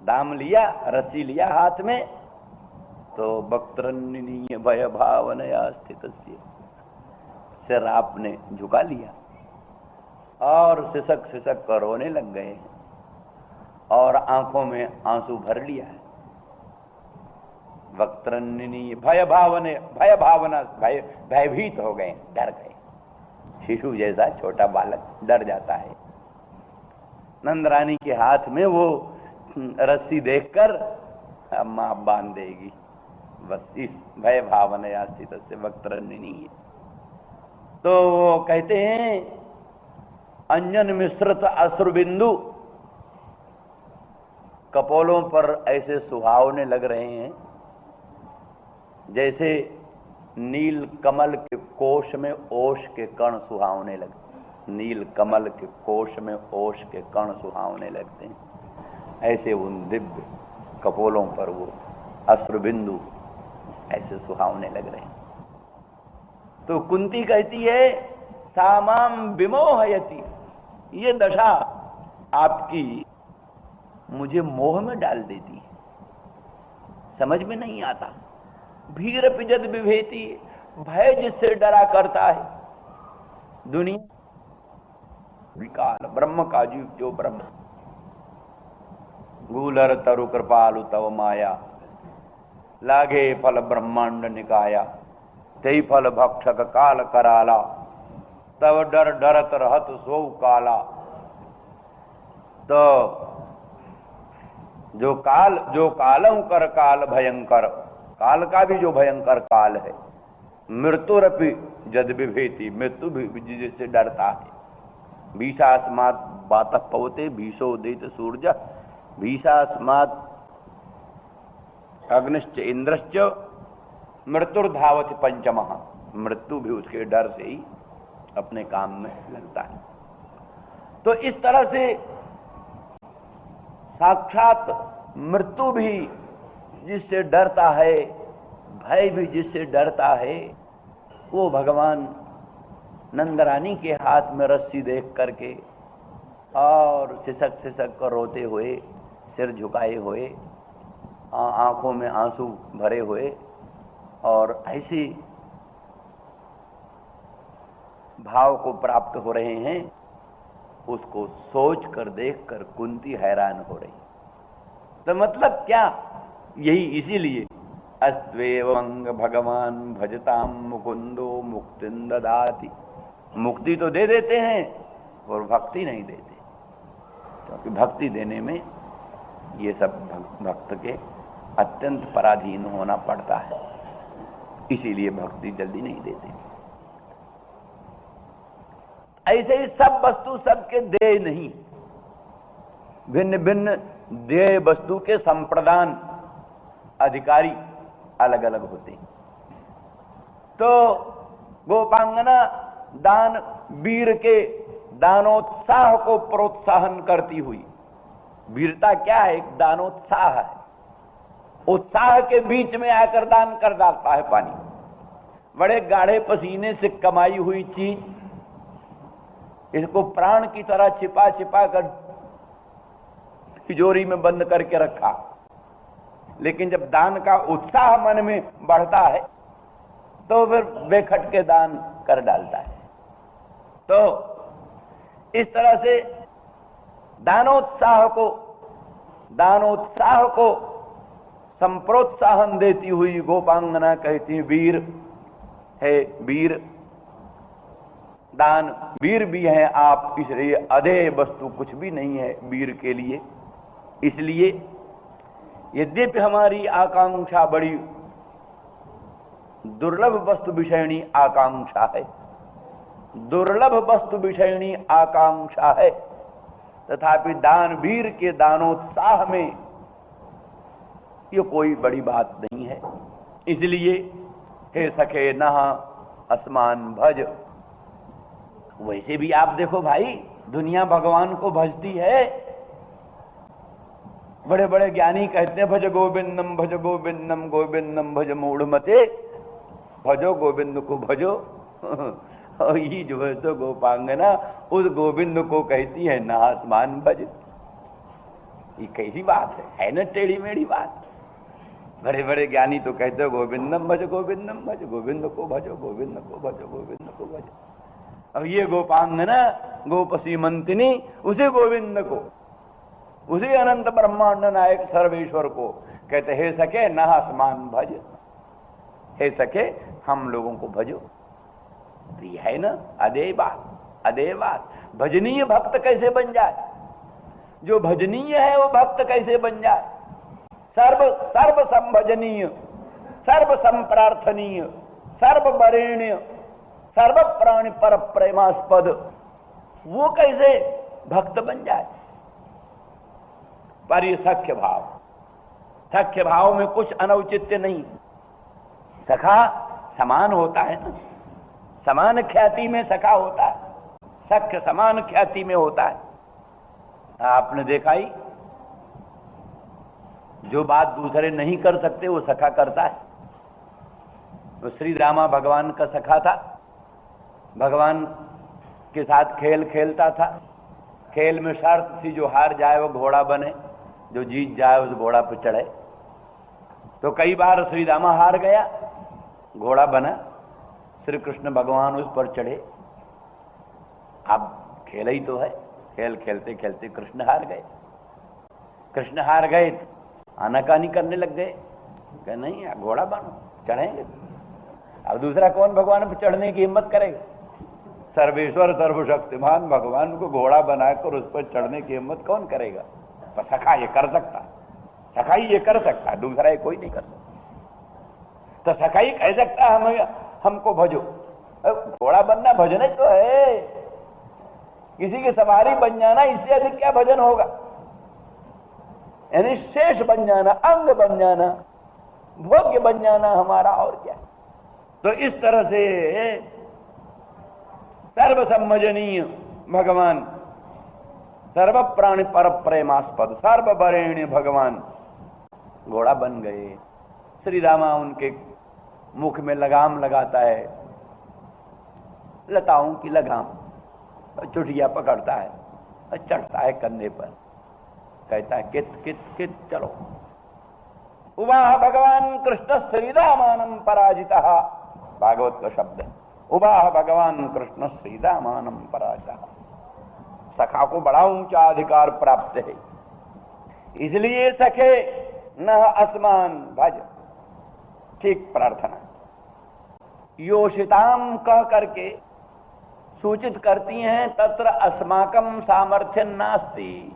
दाम लिया, रस्सी लिया हाथ में, तो वक्त्रनिनीय भय भावनया स्थितस्य, सिर आपने झुका लिया और सिसक सिसक कर रोने लग गए। और आंखों में आंसू भर लिया है। वक्त्रन्नी भय भावना भयभीत हो गए, डर गए। शिशु जैसा छोटा बालक डर जाता है। नंद रानी के हाथ में वो रस्सी देखकर अम्मा बांध देगी, बस इस भय भावना स्थित से वक्त्रन्नी है। तो वो कहते हैं अंजन मिश्रित अश्रुबिंदु कपोलों पर ऐसे सुहावने लग रहे हैं जैसे नील कमल के कोश में ओश के कण सुहावने लगते। नील कमल के कोश में ओश के कण सुहावने लगते हैं, ऐसे उन दिव्य कपोलों पर वो अश्रुबिंदु ऐसे सुहावने लग रहे हैं। तो कुंती कहती है सामाम विमोहयति, ये दशा आपकी मुझे मोह में डाल देती है, समझ में नहीं आता। भीर पिजद विभेति, भय जिससे डरा करता है दुनिया विकाल ब्रह्म का जीव जो ब्रह्म। गूलर तरु कृपालु तव माया, लागे फल ब्रह्मांड निकाया, तई फल भक्षक काल कराला, तव डर डरत रहत सो काला। तो जो कालं कर काल भयंकर, काल का भी जो भयंकर काल है, मृत्युरपि जद विभेति, मृत्यु भी जिससे डरता है। भीषास्मात् बातः पवते भीषोदित सूर्य, भीषास्मात् अग्निश्च इंद्रश्च मृत्युर्धावति पंचमः, मृत्यु भी उसके डर से ही अपने काम में लगता है। तो इस तरह से साक्षात मृत्यु भी जिससे डरता है, भय भी जिससे डरता है, वो भगवान नंदरानी के हाथ में रस्सी देख करके और सिसक सिसक कर रोते हुए, सिर झुकाए हुए, आंखों में आंसू भरे हुए और ऐसे भाव को प्राप्त हो रहे हैं, उसको सोच कर देख कर कुंती हैरान हो रही। तो मतलब क्या, यही इसीलिए अस्त्वेवंग भगवान भजताम मुकुंदो मुक्तिं ददाति, मुक्ति तो दे देते हैं और भक्ति नहीं देते, क्योंकि भक्ति देने में ये सब भक्त के अत्यंत पराधीन होना पड़ता है, इसीलिए भक्ति जल्दी नहीं देते। ऐसे ही सब वस्तु सबके देय नहीं, भिन्न भिन्न देय वस्तु के संप्रदान अधिकारी अलग अलग होते हैं। तो गोपांगना दान वीर के दानोत्साह को प्रोत्साहन करती हुई, वीरता क्या है, एक दानोत्साह है, उत्साह के बीच में आकर दान कर डालता है पानी। बड़े गाढ़े पसीने से कमाई हुई चीज, इसको प्राण की तरह छिपा छिपा कर तिजोरी में बंद करके रखा, लेकिन जब दान का उत्साह मन में बढ़ता है तो फिर बेखट के दान कर डालता है। तो इस तरह से दानोत्साह को संप्रोत्साहन देती हुई गोपांगना कहती है वीर है, वीर दान वीर भी हैं आप, इसलिए अधेय वस्तु कुछ भी नहीं है वीर के लिए। इसलिए यद्यपि हमारी आकांक्षा बड़ी दुर्लभ वस्तु विषयणी आकांक्षा है, दुर्लभ वस्तु विषयणी आकांक्षा है, तथापि दान वीर के दानोत्साह में ये कोई बड़ी बात नहीं है। इसलिए हे सखे नह अस्मान भज। वैसे भी आप देखो भाई, दुनिया भगवान को भजती है। बड़े बड़े ज्ञानी कहते हैं भज गोविंदम गोविंदम भज मूढ़मते, भजो गोविंद को भजो। और ये जो है तो गोपांगना उस गोविंद को कहती है ना आसमान भज। ये कैसी बात है ना, टेढ़ी मेढ़ी बात। बड़े बड़े ज्ञानी तो कहते हो गोविंदम भज गोविंद को भजो, गोविंद को भजो, गोविंद को भजो। अब ये गोपांगना गोपसी मंतिनी उसे गोविंद को उसी अनंत ब्रह्मांड नायक सर्वेश्वर को कहते हे सके न आसमान भज, हे सके हम लोगों को भजो। तो यह है ना अदेय बात। भजनीय भक्त कैसे बन जाए? जो भजनीय है वो भक्त कैसे बन जाए? सर्व संभजनीय, सर्व संप्रार्थनीय, सर्व वरेण्य, सर्व प्राणी पर प्रेमास्पद, वो कैसे भक्त बन जाए? पर ये सख्य भाव में कुछ अनौचित्य नहीं। सखा समान होता है ना, समान ख्याति में सखा होता है, सख्य समान ख्याति में होता है। आपने देखा ही, जो बात दूसरे नहीं कर सकते वो सखा करता है। तो श्री रामा भगवान का सखा था, भगवान के साथ खेल खेलता था। खेल में शर्त थी जो हार जाए वो घोड़ा बने, जो जीत जाए उस घोड़ा पर चढ़े। तो कई बार श्री रामा हार गया, घोड़ा बना, श्री कृष्ण भगवान उस पर चढ़े। अब खेल ही तो है, खेल खेलते खेलते कृष्ण हार गए तो आनाकानी करने लग गए कि नहीं घोड़ा बनो, चढ़ेंगे। अब दूसरा कौन भगवान पर चढ़ने की हिम्मत करेगा? सर्वेश्वर सर्वशक्तिमान भगवान को घोड़ा बनाकर उस पर चढ़ने की हिम्मत कौन करेगा? पर सखा ये कर सकता, सखा ही ये कर सकता, दूसरा ये कोई नहीं कर सकता। तो सखा ही कह सकता है हमको भजो। घोड़ा बनना भजन तो है, किसी की सवारी बन जाना, इससे अधिक क्या भजन होगा? यानी शेष बन जाना, अंग बन जाना, भोग्य बन जाना हमारा, और क्या। तो इस तरह से सर्व सम्मजनीय भगवान, सर्व प्राणी पर प्रेमास्पद, सर्व वरेण्य भगवान घोड़ा बन गए। श्री रामा उनके मुख में लगाम लगाता है, लताओं की लगाम, चुटिया पकड़ता है और चढ़ता है कंधे पर, कहता है कित कित कित चलो। उवाह भगवान कृष्ण श्रीरामानम पराजिता, भागवत का शब्द है। उवाह भगवान कृष्ण श्रीरामानम पराजिता। सखा को बड़ा ऊंचा अधिकार प्राप्त है, इसलिए सखे न आसमान भज। ठीक प्रार्थना योषिताम कह करके सूचित करती हैं, तत्र अस्माकम सामर्थ्य नास्ति,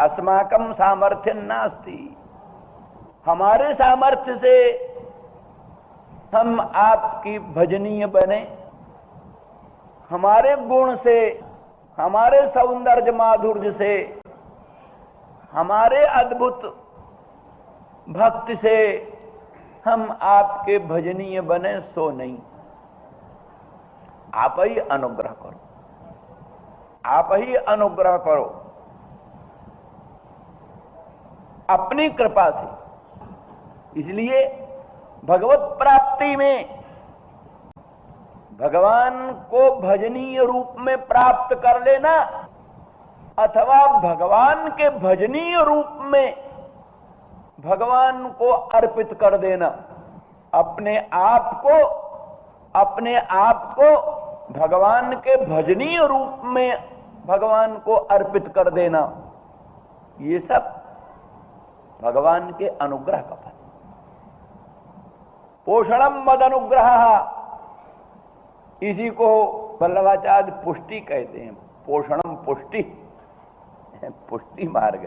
अस्माकम सामर्थ्य नास्ति। हमारे सामर्थ्य से हम आपकी भजनीय बने, हमारे गुण से, हमारे सौंदर्य माधुर्य से, हमारे अद्भुत भक्ति से हम आपके भजनीय बने सो नहीं। आप ही अनुग्रह करो, आप ही अनुग्रह करो अपनी कृपा से। इसलिए भगवत प्राप्ति में भगवान को भजनीय रूप में प्राप्त कर लेना, अथवा भगवान के भजनीय रूप में भगवान को अर्पित कर देना, अपने आप को भगवान के भजनीय रूप में भगवान को अर्पित कर देना, ये सब भगवान के अनुग्रह का फल। पोषणम मद अनुग्रह, इसी को वल्लभाचार्य पुष्टि कहते हैं। पोषणम पुष्टि, पुष्टि मार्ग,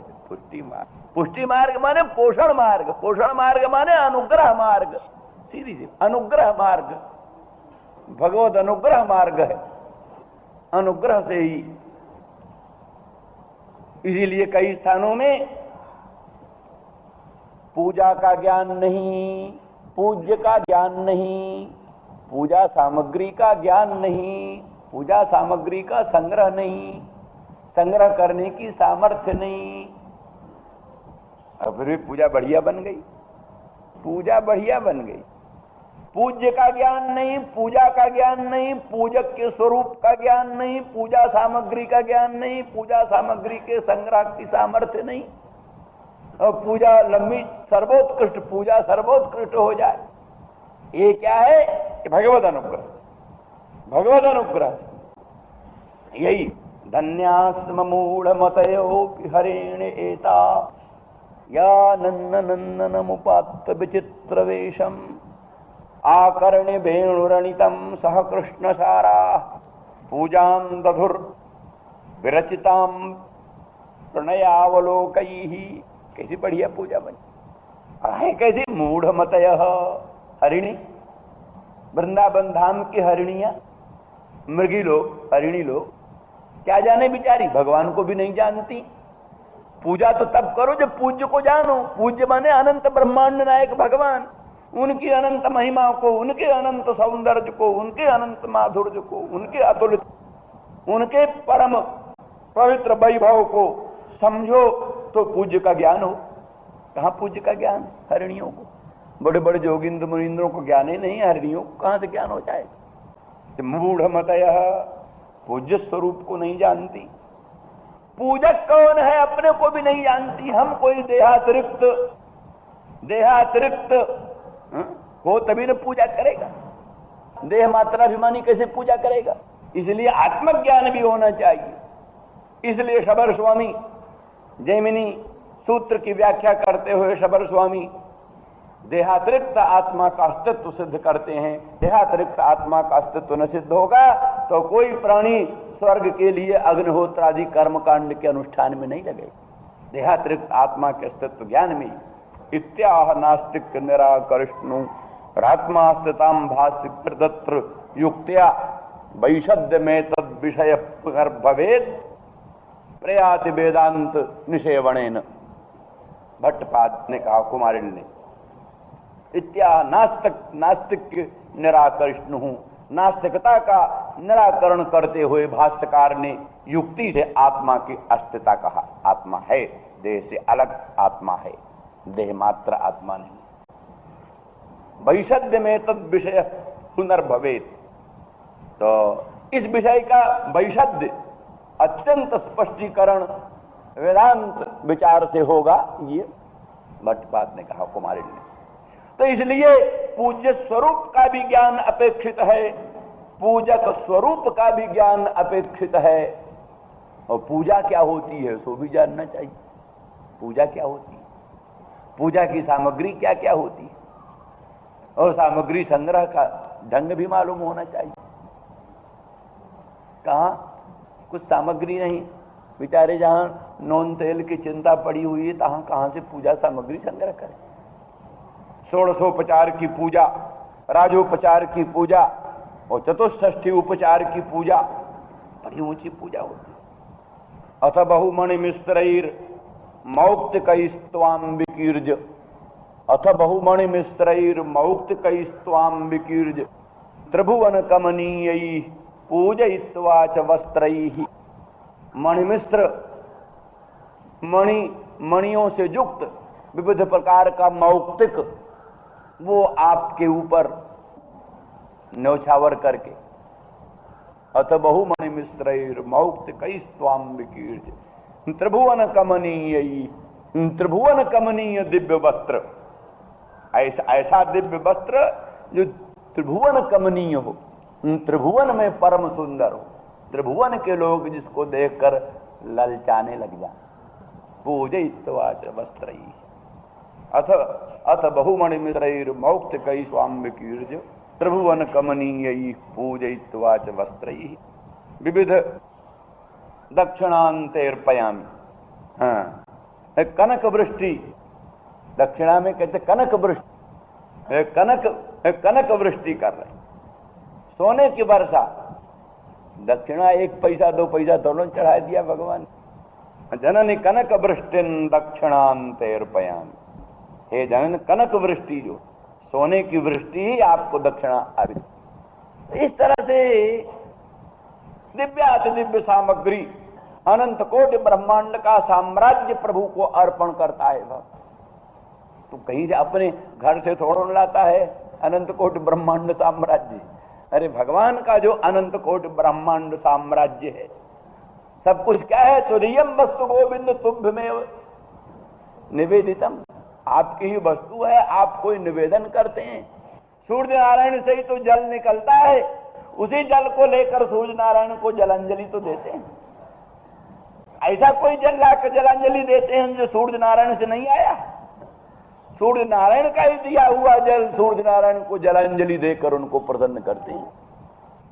पुष्टि मार्ग माने पोषण मार्ग, पोषण मार्ग माने अनुग्रह मार्ग, सीधी सी अनुग्रह मार्ग, भगवत अनुग्रह मार्ग है। अनुग्रह से ही, इसीलिए कई स्थानों में पूजा का ज्ञान नहीं, पूज्य का ज्ञान नहीं, पूजा सामग्री का ज्ञान नहीं, पूजा सामग्री का संग्रह नहीं, संग्रह करने की सामर्थ्य नहीं, और फिर भी पूजा बढ़िया बन गई, पूजा बढ़िया बन गई। पूज्य का ज्ञान नहीं, पूजा का ज्ञान नहीं, पूजक के स्वरूप का ज्ञान नहीं, पूजा सामग्री का ज्ञान नहीं, पूजा सामग्री के संग्रह की सामर्थ्य नहीं, और पूजा लंबी सर्वोत्कृष्ट पूजा सर्वोत्कृष्ट हो जाए। ये क्या है? भगवत अनुग्रह, भगवत अनुग्रह। यही धन्यास्म मूढ़मतयोऽपि हरेण एता या नन्दनन्दनमुपात्त विचित्रवेशम् आकर्ण्य वेणुरणितं सह कृष्णसारा पूजां दधुर् विरचितां प्रणयावलोकैः। कैसी बढ़िया पूजा बनी है, कैसी मूढ़मतयः हरिणी, वृंदावन धाम की हरिणियां, मृगी लोग, हरिणी लोग, क्या जाने बिचारी, भगवान को भी नहीं जानती। पूजा तो तब करो जब पूज्य को जानो। पूज्य माने अनंत ब्रह्मांड नायक भगवान, उनकी अनंत महिमा को, उनके अनंत सौंदर्य को, उनके अनंत माधुर्य को, उनके अतुलित, उनके परम पवित्र वैभव को समझो तो पूज्य का ज्ञान हो। कहां पूज्य का ज्ञान? हरिणियों को, बड़े बड़े जोगिंद्र मुनींद्रों को ज्ञान ही नहीं, हरिणियों को कहां से ज्ञान हो जाए? मूढ़मतयः, पूज्य स्वरूप को नहीं जानती। पूजक कौन है अपने को भी नहीं जानती। हम कोई देहातिरिक्त हो तभी न पूजा करेगा। देह मात्राभिमानी कैसे पूजा करेगा? इसलिए आत्मज्ञान भी होना चाहिए। इसलिए शबर स्वामी जैमिनी सूत्र की व्याख्या करते हुए शबर स्वामी देहातिरिक्त आत्मा का अस्तित्व सिद्ध करते हैं। देहातिरिक्त आत्मा का अस्तित्व न सिद्ध होगा तो कोई प्राणी स्वर्ग के लिए अग्निहोत्र आदि कर्मकांड के अनुष्ठान में नहीं लगे। देहातिरिक्त आत्मा के अस्तित्व ज्ञान में इत्याह नास्तिक निराकरिष्णु रात्मा स्थिताम भाष्य प्रदत्र युक्त्या वैशद्य में तद विषय पुनर्भवेद प्रयाति वेदांत निषेवणेन। भट्टपाद ने कहा, कुमारिल ने, इत्या नास्तिक निराकरिष्णु, नास्तिकता का निराकरण करते हुए भाष्यकार ने युक्ति से आत्मा की अस्तित्व कहा। आत्मा है, देह से अलग आत्मा है, देह मात्र आत्मा नहीं। वैशद्य में तद विषय पुनर्भवेत, तो इस विषय का वैशद्य अत्यंत स्पष्टीकरण वेदांत विचार से होगा, ये भट्टपाद ने कहा, कुमारिल ने। तो इसलिए पूज्य स्वरूप का भी ज्ञान अपेक्षित है, पूजक स्वरूप का भी ज्ञान अपेक्षित है, और पूजा क्या होती है सो भी जानना चाहिए। पूजा क्या होती है, पूजा की सामग्री क्या क्या होती है, और सामग्री संग्रह का ढंग भी मालूम होना चाहिए। कहां कुछ सामग्री नहीं, बेचारे जहां नॉन तेल की चिंता पड़ी हुई है तहां कहां से पूजा सामग्री संग्रह करें। षोडशोपचार की पूजा, राजोपचार की पूजा और चतुष्षष्ठी उपचार की पूजा बड़ी ऊंची पूजा होती है। अथ बहुमणि मिश्रैर मौक्तिकैस्त्वां विकीर्ज, अथ बहुमणि मिश्रैर मौक्तिकैस्त्वां विकीर्ज त्रिभुवन कमनीयैः पूजयित्वा च वस्त्रैः। मणिमिश्र, मणियों से युक्त विविध प्रकार का मौक्तिक वो आपके ऊपर न्यौछावर करके, अथ बहुमणि मिश्रैर मौक्तिकैस्त्वां विकीर्ज त्रिभुवन कमनीय, त्रिभुवन कमनीय दिव्य वस्त्र, ऐसा दिव्य वस्त्र जो त्रिभुवन कमनीय हो, त्रिभुवन में परम सुंदर हो, त्रिभुवन के लोग जिसको देखकर ललचाने लग जाए। पूजयित्वा च वस्त्रैः, अथ बहुमणि मिश्रैर मौक्तिकैस्त्वां विकीर्ज त्रिभुवन कमनीयैः पूजयित्वा च वस्त्रैः विविध दक्षिणान्तेर्पयामि। हाँ, कनक वृष्टि, दक्षिणा में कहते कनक वृष्टि, कनक वृष्टि कर रहे, सोने की वर्षा। दक्षिणा 1 पैसा 2 पैसा दोनों चढ़ा दिया भगवान। जननी कनक वृष्टिन दक्षिणान्तेर्पयामि, हे जनन कनक वृष्टि, जो सोने की वृष्टि ही आपको दक्षिणा अर्पित। इस तरह से दिव्याति दिव्य सामग्री, अनंत कोटि ब्रह्मांड का साम्राज्य प्रभु को अर्पण करता है भक्त। तो कहीं से अपने घर से थोड़ा लाता है अनंत कोटि ब्रह्मांड साम्राज्य। अरे भगवान का जो अनंत कोटि ब्रह्मांड साम्राज्य है, सब कुछ क्या है? तो रियम वस्तु गोविंद तुभ्यमेव निवेदितम, आपकी ही वस्तु है, आप कोई निवेदन करते हैं। सूर्य नारायण से ही तो जल निकलता है, उसी जल को लेकर सूर्य नारायण को जलांजलि तो देते हैं। ऐसा कोई जल लाकर जलांजलि देते हैं जो सूर्य नारायण से नहीं आया? सूर्य नारायण का ही दिया हुआ जल सूर्य नारायण को जलांजलि देकर उनको प्रसन्न करते हैं।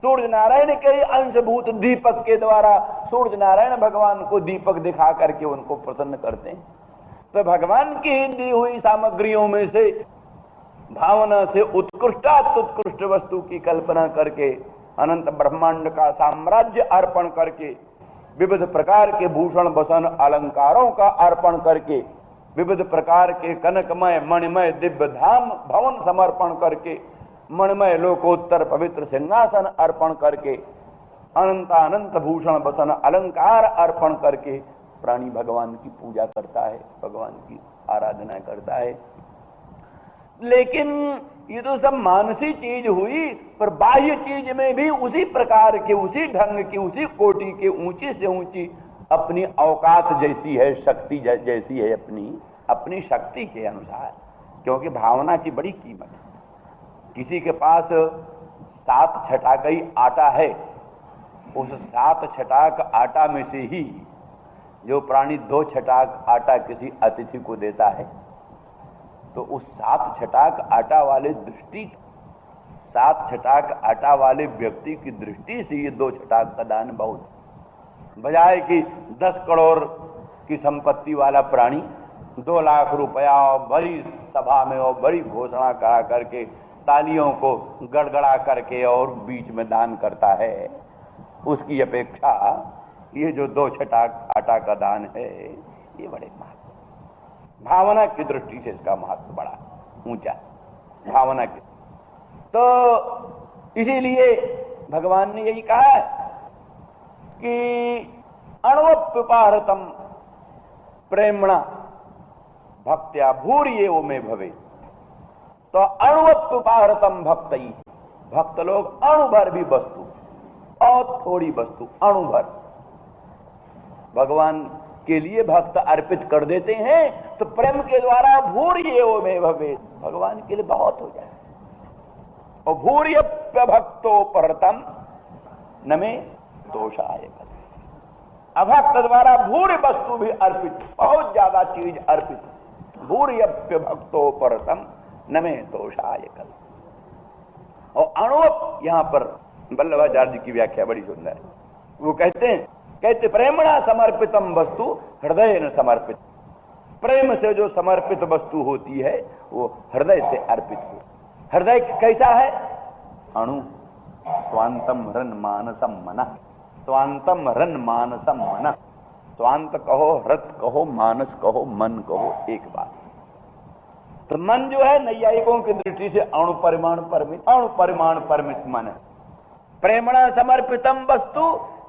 सूर्य नारायण के अंशभूत दीपक के द्वारा सूर्य नारायण भगवान को दीपक दिखा करके उनको प्रसन्न करते हैं। तो भगवान की दी हुई सामग्रियों में से भावना से उत्कृष्ट वस्तु की कल्पना करके अनंत ब्रह्मांड का साम्राज्य अर्पण करके, विविध प्रकार के भूषण भसन अलंकारों का अर्पण करके, विविध प्रकार के कनकमय मणिमय दिव्य धाम भवन समर्पण करके, मणिमय लोकोत्तर पवित्र सिंहासन अर्पण करके, अनंत भूषण भसन अलंकार अर्पण करके प्राणी भगवान की पूजा करता है, भगवान की आराधना करता है। लेकिन ये तो सब मानसी चीज हुई, पर बाह्य चीज में भी उसी प्रकार के, उसी ढंग की, उसी कोटि के ऊंची से ऊंची अपनी औकात जैसी है, शक्ति जैसी है, अपनी शक्ति के अनुसार। क्योंकि भावना की बड़ी कीमत है। किसी के पास 7 छटाकई आटा है, उस 7 छटाक आटा में से ही जो प्राणी 2 छटाक आटा किसी अतिथि को देता है, तो उस 7 छटाक आटा वाले 7 छटाक आटा वाले व्यक्ति की दृष्टि से ये 2 छटाक का दान बहुत, बजाय कि 10 करोड़ की संपत्ति वाला प्राणी 2 लाख रुपया और बड़ी सभा में और बड़ी घोषणा करा करके तालियों को गड़गड़ा करके और बीच में दान करता है, उसकी अपेक्षा ये जो 2 छटाक आटा का दान है ये बड़े महत्व, भावना की दृष्टि से इसका महत्व बड़ा ऊंचा, भावना की। तो इसीलिए भगवान ने यही कहा है कि अण्वप्युपाहृतम प्रेमणा भक्त्या भूर्येव में भवे। तो अण्वप्युपाहृतम भक्तई, भक्त लोग अणु भर भी वस्तु और थोड़ी वस्तु अणु भर भगवान के लिए भक्त अर्पित कर देते हैं, तो प्रेम के द्वारा भूर्येव में भवे, भगवान के लिए बहुत हो जाए। और भूर्यप्य भक्तो परतम न में दोषाय, अभक्त द्वारा भूर्य वस्तु भी अर्पित, बहुत ज्यादा चीज अर्पित, भूर्यप्य भक्तो परतम न में दोषाय कल। और अणुप, यहां पर वल्लभाचार्य जी की व्याख्या बड़ी सुंदर है। वो कहते प्रेमणा समर्पितम वस्तु हृदय न समर्पित, प्रेम से जो समर्पित वस्तु होती है वो हृदय से अर्पित हो। हृदय कैसा है? अणु स्वांतम हृन मानसम मन, स्वांतम हृन मानसम मन, स्वांत कहो, हृत कहो, मानस कहो, मन कहो, एक बात। तो मन जो है नैयायिकों की दृष्टि से अणु परिमाण परमित मन है। प्रेमणा समर्पितम वस्तु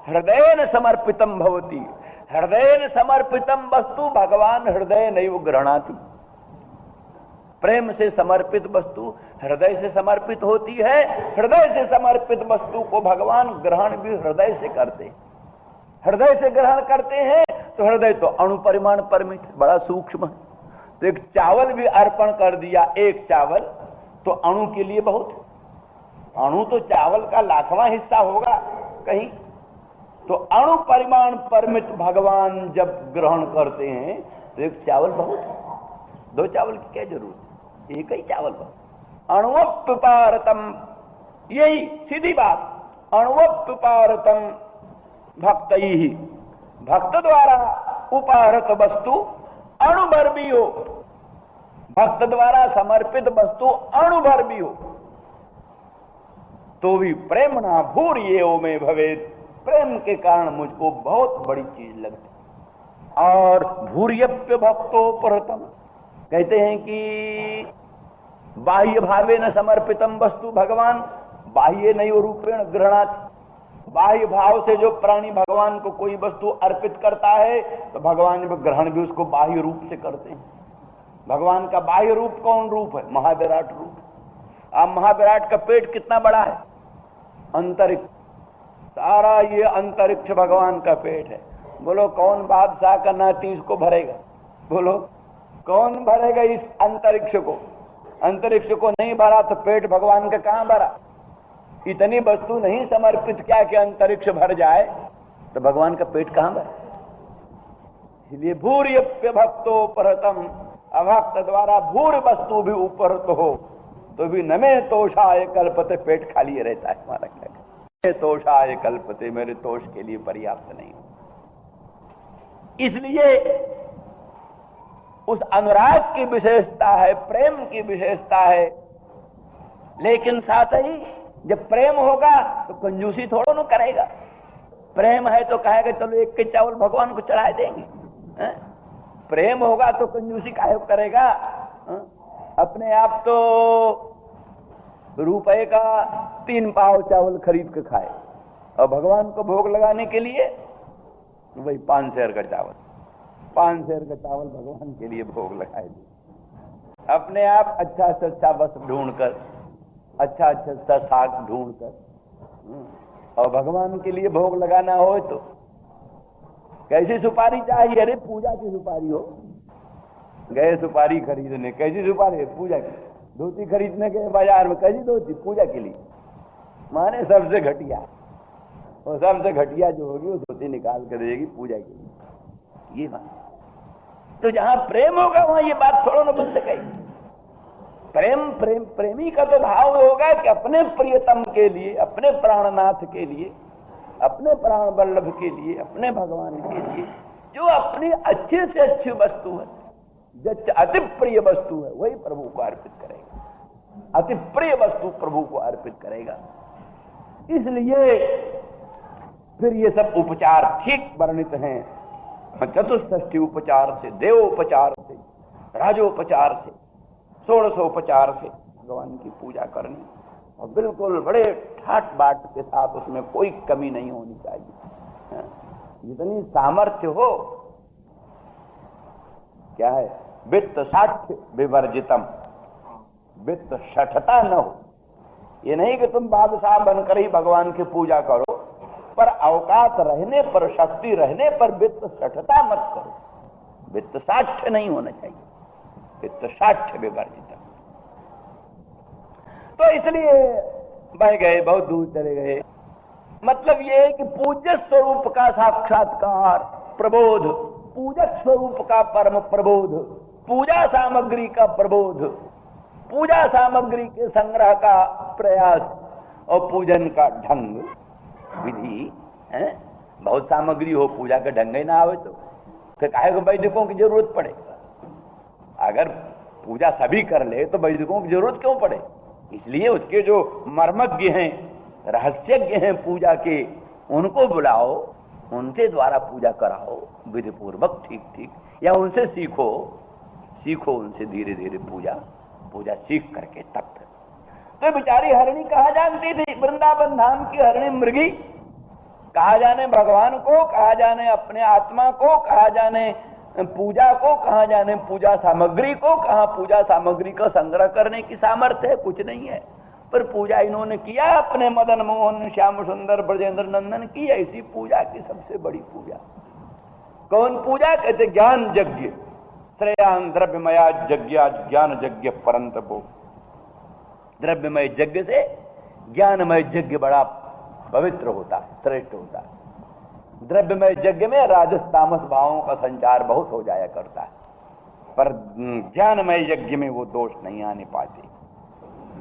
हृदयेन समर्पितम भवति, हृदयेन समर्पितम वस्तु भगवान हृदय नैव गृह्णाति। प्रेम से समर्पित वस्तु हृदय से समर्पित होती है, हृदय से समर्पित वस्तु को भगवान ग्रहण भी हृदय से करते हैं। हृदय से ग्रहण करते हैं तो हृदय तो अणु परिमाण परमित, बड़ा सूक्ष्म है। तो एक चावल भी अर्पण कर दिया, एक चावल तो अणु के लिए बहुत, अणु तो चावल का लाखवां हिस्सा होगा कहीं। तो अणु परिमाण परमित भगवान जब ग्रहण करते हैं तो एक चावल बहुत, 2 चावल की क्या जरूरत है, एक ही चावल बहुत। अण्वप्युपाहृतम, यही सीधी बात, अण्वप्युपाहृतम भक्तैहि, भक्त द्वारा उपाहृत वस्तु अणु भर भी हो, भक्त द्वारा समर्पित वस्तु अणु भर भी हो, तो भी प्रेमणा भूर्येव में भवे, प्रेम के कारण मुझको बहुत बड़ी चीज लगती। और भूर्यप्य भक्तो परतम, कहते हैं कि बाह्य भावे न समर्पितम वस्तु भगवान बाह्य नैव रूपेण गृह्णाति। बाह्य भाव से जो प्राणी भगवान को कोई वस्तु अर्पित करता है तो भगवान ग्रहण भी उसको बाह्य रूप से करते हैं। भगवान का बाह्य रूप कौन रूप है? महाविराट रूप। अब महाविराट का पेट कितना बड़ा है? अंतरिक्ष, सारा ये अंतरिक्ष भगवान का पेट है। बोलो कौन बादशाह का नाती इसको भरेगा? बोलो कौन भरेगा इस अंतरिक्ष को? अंतरिक्ष को नहीं भरा तो पेट भगवान का कहां भरा? इतनी वस्तु नहीं समर्पित क्या कि अंतरिक्ष भर जाए, तो भगवान का पेट कहां भरे? इसलिए भूर्यप्य भक्तो परतम, अभक्त द्वारा भूर वस्तु भी ऊपर तो हो तो भी न में तोषाय कल्पते, पेट खाली रहता है हमारा, क्या तोषाय कल्पते, मेरे तोष के लिए पर्याप्त नहीं। इसलिए उस अनुराग की विशेषता है, प्रेम की विशेषता है, लेकिन साथ ही जब प्रेम होगा तो कंजूसी थोड़ा न करेगा। प्रेम है तो कहेगा चलो एक के चावल भगवान को चढ़ा देंगे, है? प्रेम होगा तो कंजूसी काहे करेगा, है? अपने आप तो रुपए का 3 पाव चावल खरीद के खाए और भगवान को भोग लगाने के लिए वही 5 शेर का चावल, 5 शेर का चावल भगवान के लिए भोग लगाए दे। अपने आप अच्छा से अच्छा वस्त्र ढूंढकर, अच्छा से अच्छा साग ढूंढकर और भगवान के लिए भोग लगाना हो तो कैसी सुपारी चाहिए? अरे पूजा की सुपारी हो। गए सुपारी खरीदने, कैसी सुपारी? पूजा की। धोती खरीदने गए बाजार में, कैसी धोती? पूजा के लिए। माने सबसे घटिया, और सबसे घटिया जो होगी वो धोती निकाल कर देगी पूजा के लिए। ये बात तो जहां प्रेम होगा वहां ये बात थोड़ा ना बन सकेगी। प्रेमी का तो भाव होगा कि अपने प्रियतम के लिए, अपने प्राणनाथ के लिए, अपने प्राण वल्लभ के लिए, अपने भगवान के लिए जो अपनी अच्छे से अच्छी वस्तु है, जो अति प्रिय वस्तु है, वही प्रभु को अर्पित करेगा। अति प्रिय वस्तु प्रभु को अर्पित करेगा। इसलिए फिर ये सब उपचार ठीक वर्णित हैं, चतुष्षष्ठी उपचार से, देवोपचार से, राजोपचार से, 16उपचार से भगवान की पूजा करनी, और बिल्कुल बड़े ठाट बाट के साथ, उसमें कोई कमी नहीं होनी चाहिए। जितनी सामर्थ्य हो, क्या है, वित्त साठ्य विवर्जितम, वित्त शठता न हो। ये नहीं कि तुम बादशाह बनकर ही भगवान की पूजा करो, पर अवकाश रहने पर, शक्ति रहने पर वित्त शठता मत करो। वित्त साठ्य नहीं होना चाहिए, वित्त साठ्य विवर्जित। तो इसलिए बह गए, बहुत दूर चले गए। मतलब ये है कि पूज्य स्वरूप का साक्षात्कार, प्रबोध, पूजक स्वरूप का परम प्रबोध, पूजा सामग्री का प्रबोध, पूजा सामग्री के संग्रह का प्रयास और पूजन का ढंग विधि है। बहुत सामग्री हो, पूजा का ढंग ही ना आवे तो फिर काहे को वैदिकों की जरूरत पड़े? अगर पूजा सभी कर ले तो वैदिकों की जरूरत क्यों पड़े? इसलिए उसके जो मर्मज्ञ हैं, रहस्यज्ञ हैं पूजा के, उनको बुलाओ, उनके द्वारा पूजा कराओ विधि पूर्वक, ठीक ठीक, या उनसे सीखो उनसे धीरे धीरे पूजा सीख करके तब। तो बेचारी हरिणी कहा जानती थी, वृंदावन धाम की हरिणी मृगी, कहा जाने भगवान को, कहा जाने अपने आत्मा को, कहा जाने पूजा को, कहा जाने पूजा सामग्री को, कहा पूजा सामग्री का संग्रह करने की सामर्थ्य है, कुछ नहीं है। पर पूजा इन्होंने किया अपने मदन मोहन श्याम सुंदर ब्रजेंद्र नंदन की। ऐसी पूजा की सबसे बड़ी पूजा कौन पूजा? कहते ज्ञान यज्ञ, श्रेयान द्रव्यमया यज्ञ, ज्ञान यज्ञ परंतपो। द्रव्यमय यज्ञ से ज्ञानमय यज्ञ बड़ा पवित्र होता है, श्रेष्ठ होता है। द्रव्यमय यज्ञ में राजस तामस भावों का संचार बहुत हो जाया करता है, पर ज्ञानमय यज्ञ में वो दोष नहीं आने पाते।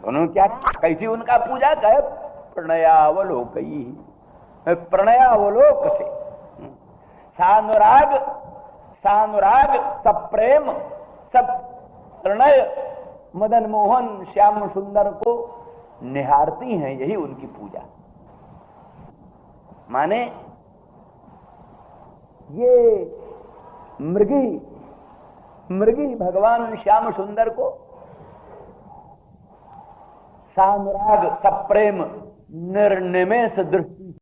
उन्होंने क्या, कैसी उनका पूजा कहे? प्रणयावलोक ही, प्रणयावलोक से सानुराग, सानुराग सब प्रेम, सब प्रणय मदन मोहन श्याम सुंदर को निहारती हैं, यही उनकी पूजा। माने ये मृगी भगवान श्याम सुंदर को सानुराग सप्रेम निर्निमेष दृष्टि